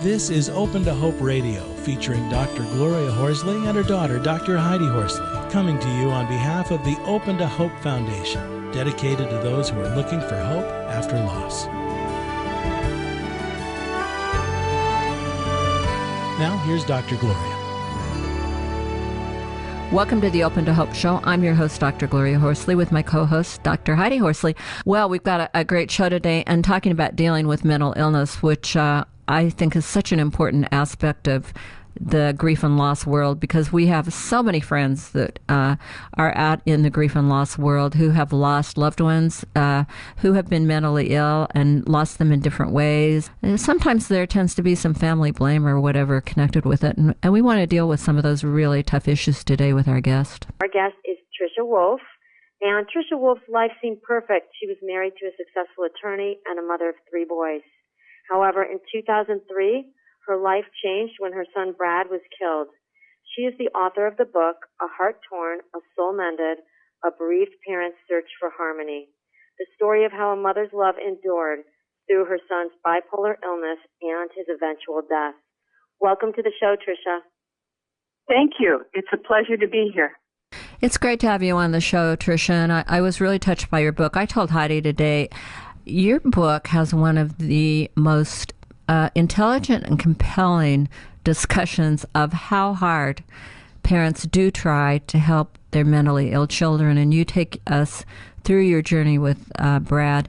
This is Open to Hope Radio, featuring Dr. Gloria Horsley and her daughter, Dr. Heidi Horsley, coming to you on behalf of the Open to Hope Foundation, dedicated to those who are looking for hope after loss. Now, here's Dr. Gloria. Welcome to the Open to Hope Show. I'm your host, Dr. Gloria Horsley, with my co-host, Dr. Heidi Horsley. Well, we've got a great show today and talking about dealing with mental illness, which I think is such an important aspect of the grief and loss world, because we have so many friends that are out in the grief and loss world who have lost loved ones, who have been mentally ill and lost them in different ways. And sometimes there tends to be some family blame or whatever connected with it, and we want to deal with some of those really tough issues today with our guest. Our guest is Tricia Wolfe, and Tricia Wolfe's life seemed perfect. She was married to a successful attorney and a mother of 3 boys. However, in 2003, her life changed when her son Brad was killed. She is the author of the book, A Heart Torn, A Soul Mended, A Bereaved Parent's Search for Harmony. The story of how a mother's love endured through her son's bipolar illness and his eventual death. Welcome to the show, Tricia. Thank you. It's a pleasure to be here. It's great to have you on the show, Tricia, and I was really touched by your book. I told Heidi today, your book has one of the most intelligent and compelling discussions of how hard parents do try to help their mentally ill children. And you take us through your journey with Brad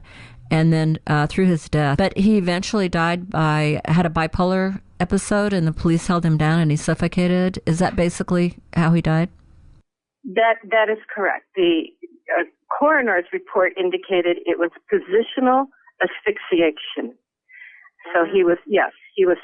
and then through his death. But he eventually had a bipolar episode, and the police held him down and he suffocated. Is that basically how he died? That is correct. The coroner's report indicated it was positional asphyxiation. So he was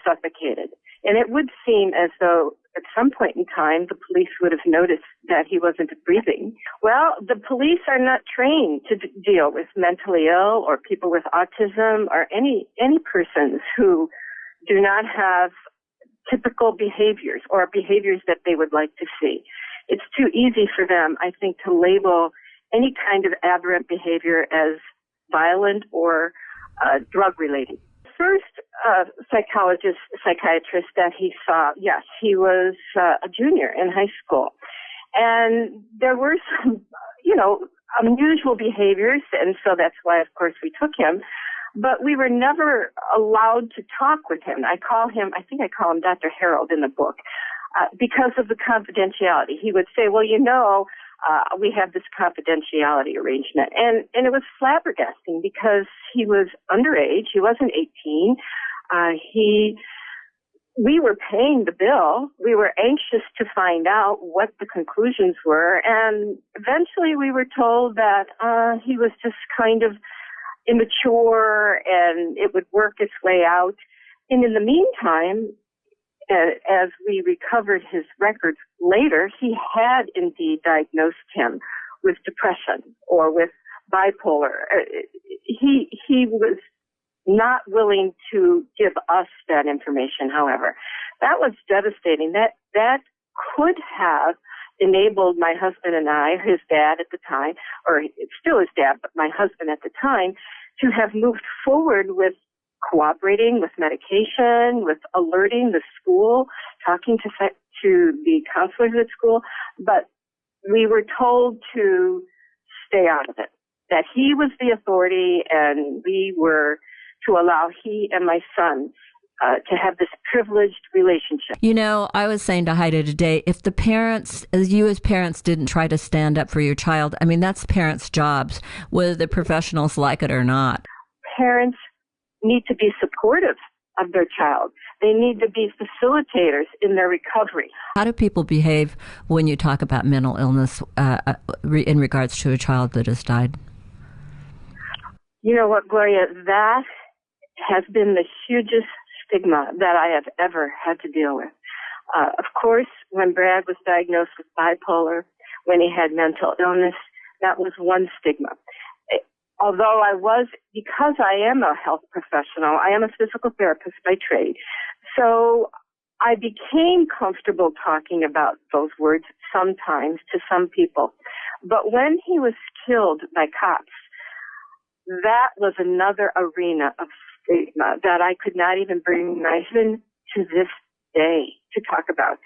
suffocated. And it would seem as though at some point in time the police would have noticed that he wasn't breathing. Well, the police are not trained to deal with mentally ill or people with autism or any persons who do not have typical behaviors or behaviors that they would like to see. It's too easy for them, I think, to label any kind of aberrant behavior as violent or drug-related. First psychiatrist that he saw, yes, he was a junior in high school. And there were some, unusual behaviors, and so that's why, of course, we took him. But we were never allowed to talk with him. I call him Dr. Harold in the book, because of the confidentiality. He would say, well, we have this confidentiality arrangement. And it was flabbergasting because he was underage. He wasn't 18. We were paying the bill. We were anxious to find out what the conclusions were. And eventually we were told that he was just kind of immature and it would work its way out. And in the meantime, as we recovered his records later, he had indeed diagnosed him with depression or with bipolar. He was not willing to give us that information, however. That was devastating. That could have enabled my husband and I, his dad at the time, or still his dad, but my husband at the time, to have moved forward with cooperating with medication, with alerting the school, talking to the counselors at school, but we were told to stay out of it, that he was the authority and we were to allow he and my son to have this privileged relationship. I was saying to Heidi today, if the parents, you as parents didn't try to stand up for your child, that's parents' jobs, whether the professionals like it or not. Parents need to be supportive of their child. They need to be facilitators in their recovery. How do people behave when you talk about mental illness in regards to a child that has died? You know what, Gloria, that has been the hugest stigma that I have ever had to deal with. Of course, when Brad was diagnosed with bipolar, when he had mental illness, that was one stigma. Although because I am a health professional, I am a physical therapist by trade, so I became comfortable talking about those words sometimes to some people. But when he was killed by cops, that was another arena of stigma that I could not even bring my husband to this day to talk about.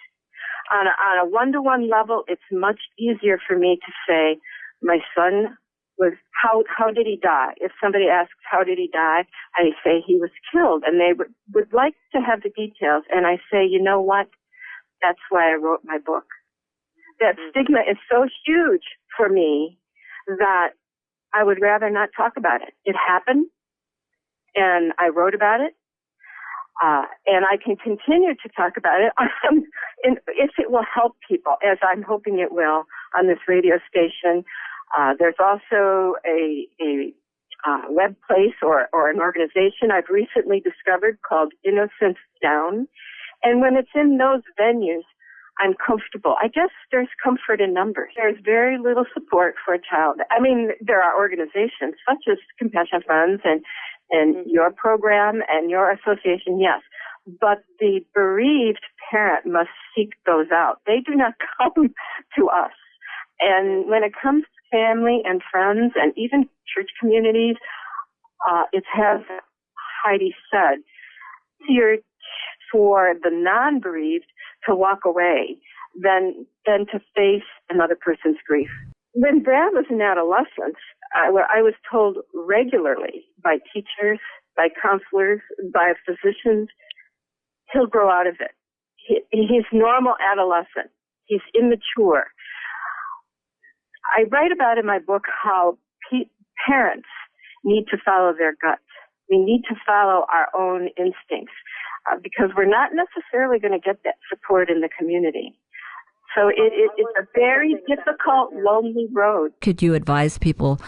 On a one-to-one level, it's much easier for me to say, my son was, how did he die? If somebody asks, how did he die? I say he was killed, and they would like to have the details. And I say, you know what? That's why I wrote my book. That stigma is so huge for me that I would rather not talk about it. It happened, and I wrote about it, and I can continue to talk about it if it will help people, as I'm hoping it will on this radio station. There's also a web place or an organization I've recently discovered called Innocence Down. And when it's in those venues, I'm comfortable. I guess there's comfort in numbers. There's very little support for a child. I mean, there are organizations such as Compassion Funds and your program and your association, yes. But the bereaved parent must seek those out. They do not come to us. And when it comes to family and friends and even church communities, it's as Heidi said, easier for the non-bereaved to walk away than to face another person's grief. When Brad was in adolescence, I was told regularly by teachers, by counselors, by physicians, he'll grow out of it. He's normal adolescent. He's immature. I write about in my book how parents need to follow their gut. We need to follow our own instincts because we're not necessarily going to get that support in the community. So it's a very difficult, lonely road. Could you advise people,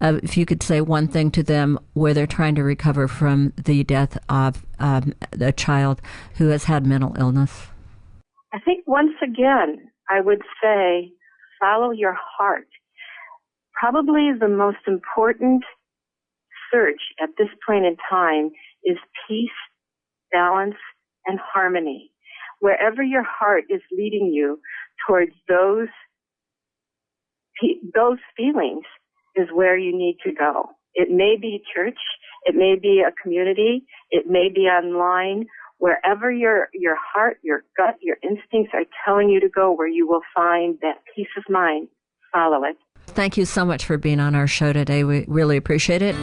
if you could say one thing to them where they're trying to recover from the death of a child who has had mental illness? I think once again, I would say follow your heart. Probably the most important search at this point in time is peace, balance, and harmony. Wherever your heart is leading you towards those feelings is where you need to go. It may be church, it may be a community, it may be online. Wherever your heart, your gut, your instincts are telling you to go, where you will find that peace of mind, follow it. Thank you so much for being on our show today. We really appreciate it.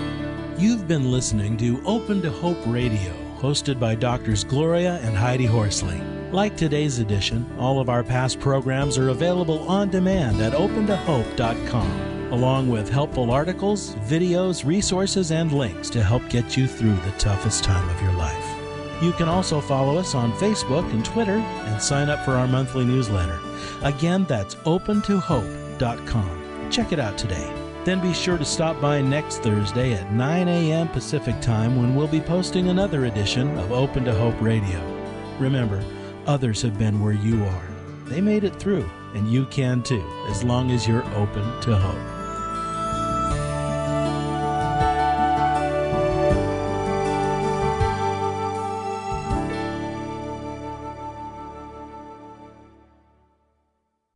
You've been listening to Open to Hope Radio, hosted by Drs. Gloria and Heidi Horsley. Like today's edition, all of our past programs are available on demand at opentohope.com, along with helpful articles, videos, resources, and links to help get you through the toughest time of your life. You can also follow us on Facebook and Twitter and sign up for our monthly newsletter. Again, that's opentohope.com. Check it out today. Then be sure to stop by next Thursday at 9 a.m. Pacific Time when we'll be posting another edition of Open to Hope Radio. Remember, others have been where you are. They made it through, and you can too, as long as you're open to hope.